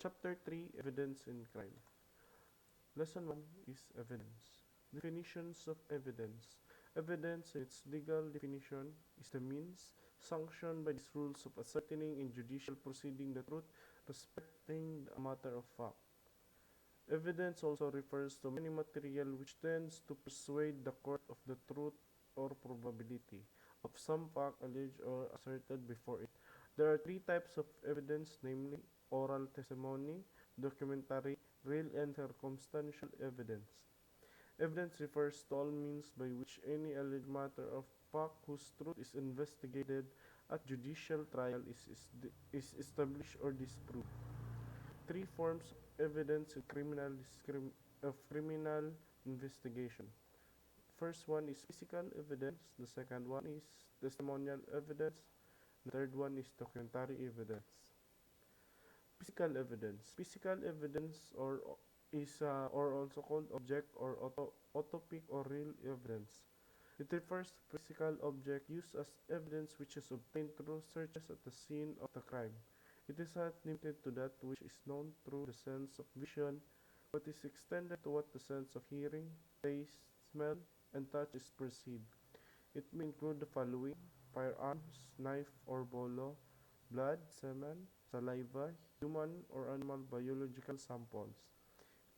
Chapter 3, Evidence in Crime. Lesson 1 is Evidence. Definitions of evidence. Evidence, in its legal definition, is the means sanctioned by these rules of ascertaining in judicial proceeding the truth respecting a matter of fact. Evidence also refers to any material which tends to persuade the court of the truth or probability of some fact alleged or asserted before it. There are three types of evidence, namely oral testimony, documentary, real and circumstantial evidence. Evidence refers to all means by which any alleged matter of fact whose truth is investigated at judicial trial is established or disproved. Three forms of evidence in criminal investigation. First one is physical evidence, the second one is testimonial evidence, the third one is documentary evidence. Physical evidence. Physical evidence or also called object or autopic or real evidence. It refers to physical object used as evidence which is obtained through searches at the scene of the crime. It is not limited to that which is known through the sense of vision, but is extended to what the sense of hearing, taste, smell, and touch is perceived. It may include the following: firearms, knife or bolo, blood, semen, saliva, human or animal biological samples,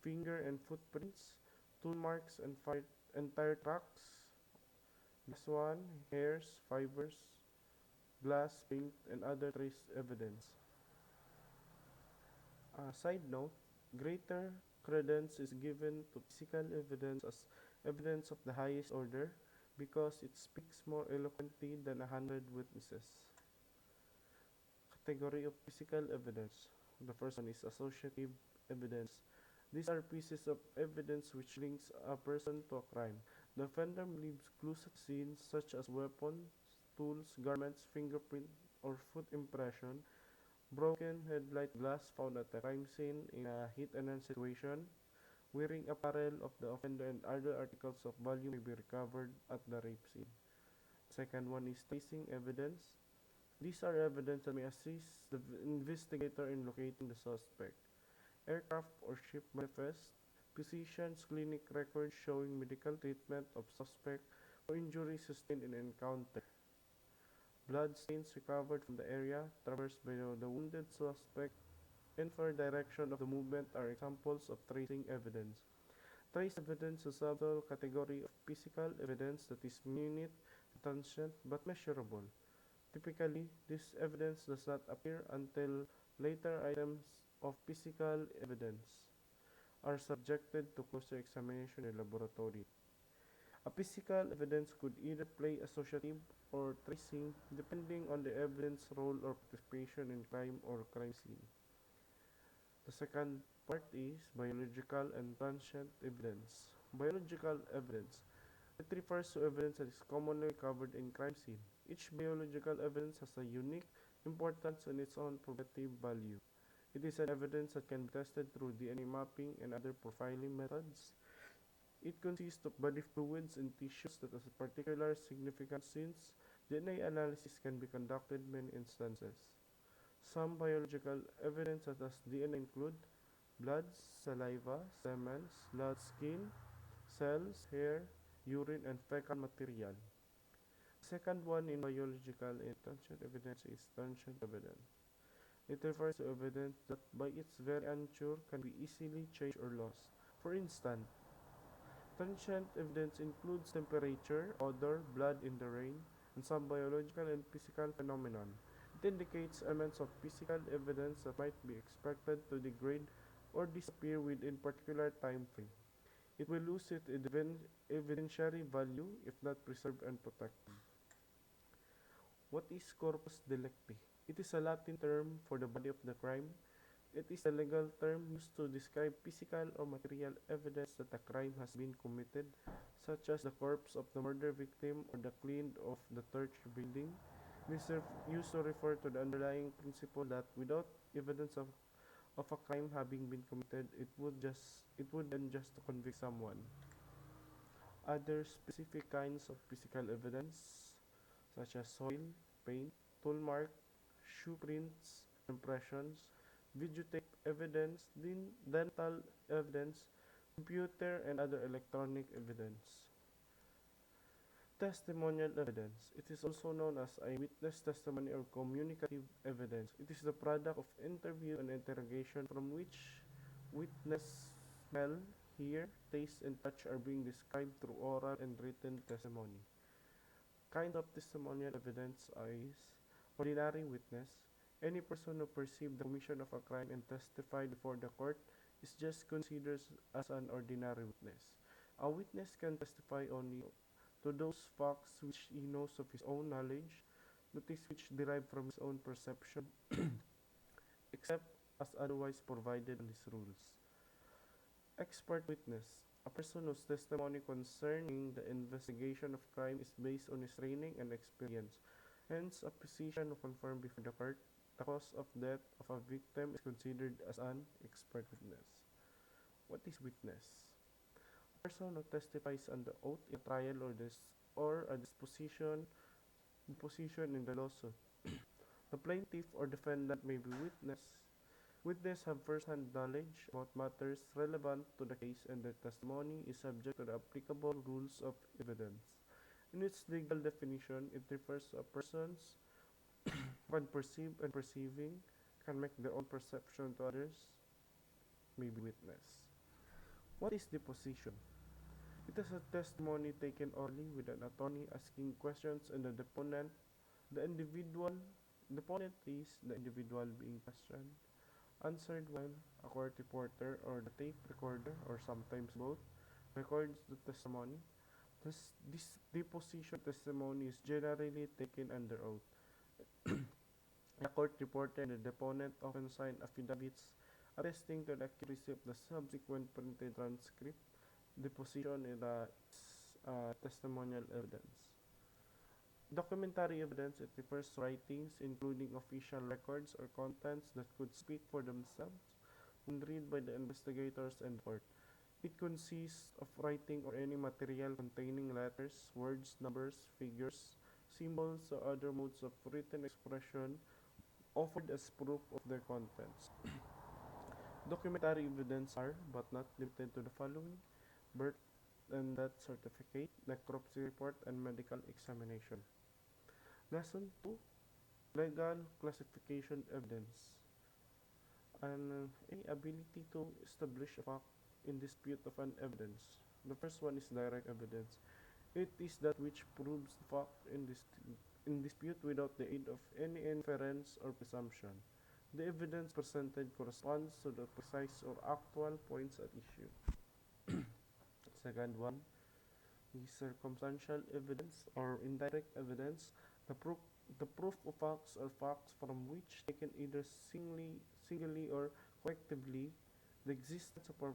finger and footprints, tool marks and tire tracks. Next one, hairs, fibers, glass, paint, and other trace evidence. Side note, greater credence is given to physical evidence as evidence of the highest order because it speaks more eloquently than 100 witnesses. Category of physical evidence. The first one is associative evidence. These are pieces of evidence which links a person to a crime. The offender leaves clues at scenes such as weapons, tools, garments, fingerprint, or foot impression. Broken headlight glass found at the crime scene in a hit-and-run situation. Wearing apparel of the offender and other articles of value may be recovered at the rape scene. Second one is tracing evidence. These are evidence that may assist the investigator in locating the suspect. Aircraft or ship manifest, physician's clinic records showing medical treatment of suspect or injuries sustained in encounter. Blood stains recovered from the area traversed by the wounded suspect and for direction of the movement are examples of tracing evidence. Trace evidence is a subcategory of physical evidence that is minute, transient, but measurable. Typically, this evidence does not appear until later items of physical evidence are subjected to closer examination in laboratory. A physical evidence could either play associative or tracing depending on the evidence role or participation in crime or crime scene. The second part is biological and transient evidence. Biological evidence. It refers to evidence that is commonly recovered in crime scene. Each biological evidence has a unique importance and its own probative value. It is an evidence that can be tested through DNA mapping and other profiling methods. It consists of body fluids and tissues that has a particular significance since DNA analysis can be conducted in many instances. Some biological evidence such as DNA include blood, saliva, semen, blood, skin, cells, hair, urine, and fecal material. Second one in biological and transient evidence is transient evidence. It refers to evidence that by its very nature can be easily changed or lost. For instance, transient evidence includes temperature, odor, blood in the rain, and some biological and physical phenomenon. It indicates elements of physical evidence that might be expected to degrade or disappear within particular time frame. It will lose its evidentiary value if not preserved and protected. What is corpus delicti? It is a Latin term for the body of the crime. It is a legal term used to describe physical or material evidence that a crime has been committed, such as the corpse of the murder victim or the cleaned of the torch building. This is used to refer to the underlying principle that without evidence of a crime having been committed, it would then just to convict someone. Other specific kinds of physical evidence, such as soil, paint, tool mark, shoe prints, impressions, videotape evidence, dental evidence, computer and other electronic evidence. Testimonial evidence. It is also known as eyewitness testimony or communicative evidence. It is the product of interview and interrogation from which witness smell, hear, taste, and touch are being described through oral and written testimony. Kind of testimonial evidence is ordinary witness. Any person who perceived the commission of a crime and testified before the court is just considered as an ordinary witness. A witness can testify only to those facts which he knows of his own knowledge, that is which derive from his own perception, except as otherwise provided in these rules. Expert witness. A person whose testimony concerning the investigation of crime is based on his training and experience. Hence, a physician who confirmed before the court the cause of death of a victim is considered as an expert witness. What is witness? A person who testifies under oath in a trial or a deposition in the lawsuit. The plaintiff or defendant may be witness. Witnesses have first-hand knowledge about matters relevant to the case, and their testimony is subject to the applicable rules of evidence. In its legal definition, it refers to a person's can perceive and perceiving, can make their own perception to others, may be witness. What is deposition? It is a testimony taken orally with an attorney asking questions and the deponent is the individual being questioned, answered while a court reporter or the tape recorder, or sometimes both, records the testimony. This deposition testimony is generally taken under oath. The court reporter and the deponent often sign affidavits attesting to the accuracy of the subsequent printed transcript. Deposition is testimonial evidence. Documentary evidence. It refers to writings, including official records or contents that could speak for themselves when read by the investigators and court. It consists of writing or any material containing letters, words, numbers, figures, symbols, or other modes of written expression offered as proof of their contents. Documentary evidence are, but not limited to the following: birth and death certificate, necropsy report, and medical examination. Lesson 2. Legal classification evidence. An ability to establish a fact in dispute of an evidence. The first one is direct evidence. It is that which proves the fact in dispute without the aid of any inference or presumption. The evidence presented corresponds to the precise or actual points at issue. Second one is circumstantial evidence or indirect evidence. The proof of facts or facts from which taken either singly or collectively, the existence of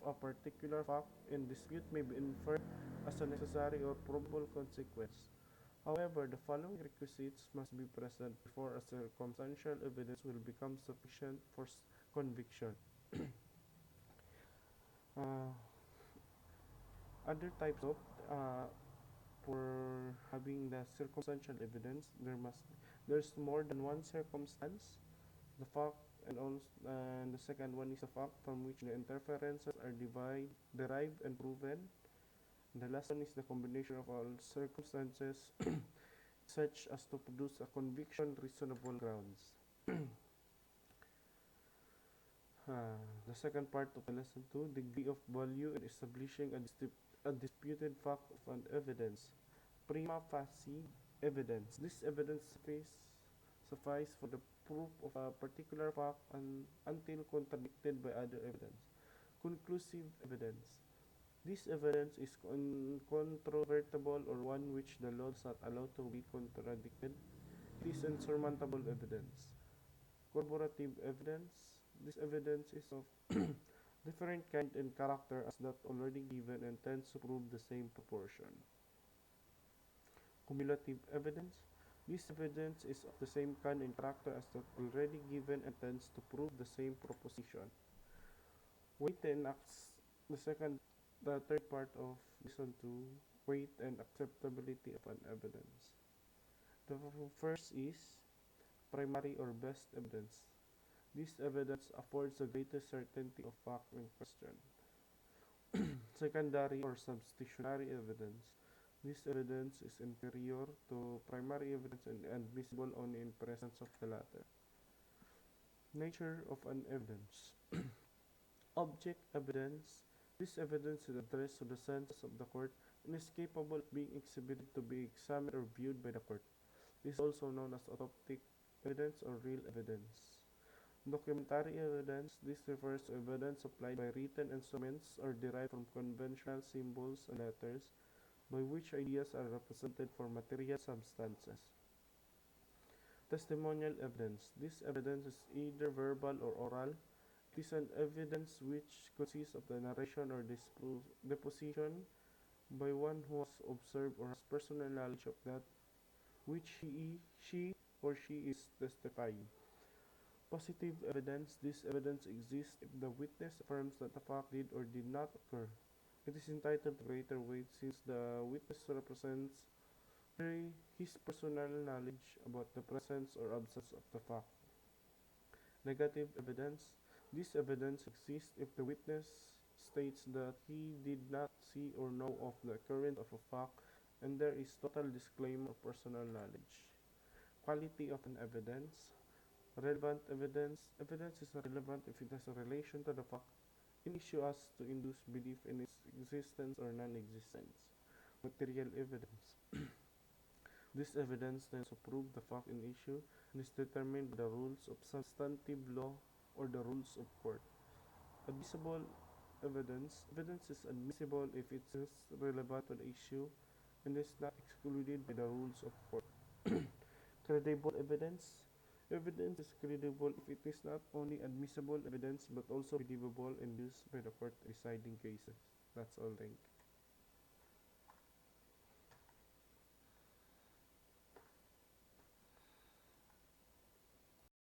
a particular fact in dispute may be inferred as a necessary or probable consequence. However, the following requisites must be present before a circumstantial evidence will become sufficient for conviction. Other types of for having the circumstantial evidence, there's more than one circumstance, the fact, and the second one is a fact from which the inferences are derived and proven. The last one is the combination of all circumstances such as to produce a conviction reasonable grounds. The second part of the lesson 2, degree of value in establishing a disputed fact of an evidence. Prima facie evidence. This evidence suffice for the proof of a particular fact until contradicted by other evidence. Conclusive evidence. This evidence is incontrovertible or one which the law does not allow to be contradicted. It is insurmountable evidence. Corroborative evidence. This evidence is of different kind and character as that already given and tends to prove the same proportion. Cumulative evidence. This evidence is of the same kind and character as that already given and tends to prove the same proposition. Weight and the third part of lesson 2, weight and acceptability of an evidence. The first is primary or best evidence. This evidence affords the greatest certainty of fact in question. Secondary or substitutionary evidence. This evidence is inferior to primary evidence and admissible only in presence of the latter. Nature of an evidence. Object evidence. This evidence is addressed to the senses of the court and is capable of being exhibited to be examined or viewed by the court. This is also known as autoptic evidence or real evidence. Documentary evidence. This refers to evidence supplied by written instruments or derived from conventional symbols and letters by which ideas are represented for material substances. Testimonial evidence. This evidence is either verbal or oral. It is an evidence which consists of the narration or deposition by one who has observed or has personal knowledge of that which she or she is testifying. Positive evidence. This evidence exists if the witness affirms that the fact did or did not occur. It is entitled to greater weight since the witness represents his personal knowledge about the presence or absence of the fact. Negative evidence. This evidence exists if the witness states that he did not see or know of the occurrence of a fact and there is total disclaimer of personal knowledge. Quality of an evidence. Relevant evidence. Evidence is relevant if it has a relation to the fact in issue as to induce belief in its existence or non-existence. Material evidence. This evidence tends to prove the fact in issue and is determined by the rules of substantive law or the rules of court. Admissible evidence. Evidence is admissible if it is relevant to the issue and is not excluded by the rules of court. Credible evidence. Evidence is credible if it is not only admissible evidence but also believable and used by the court deciding cases. That's all. Thank you.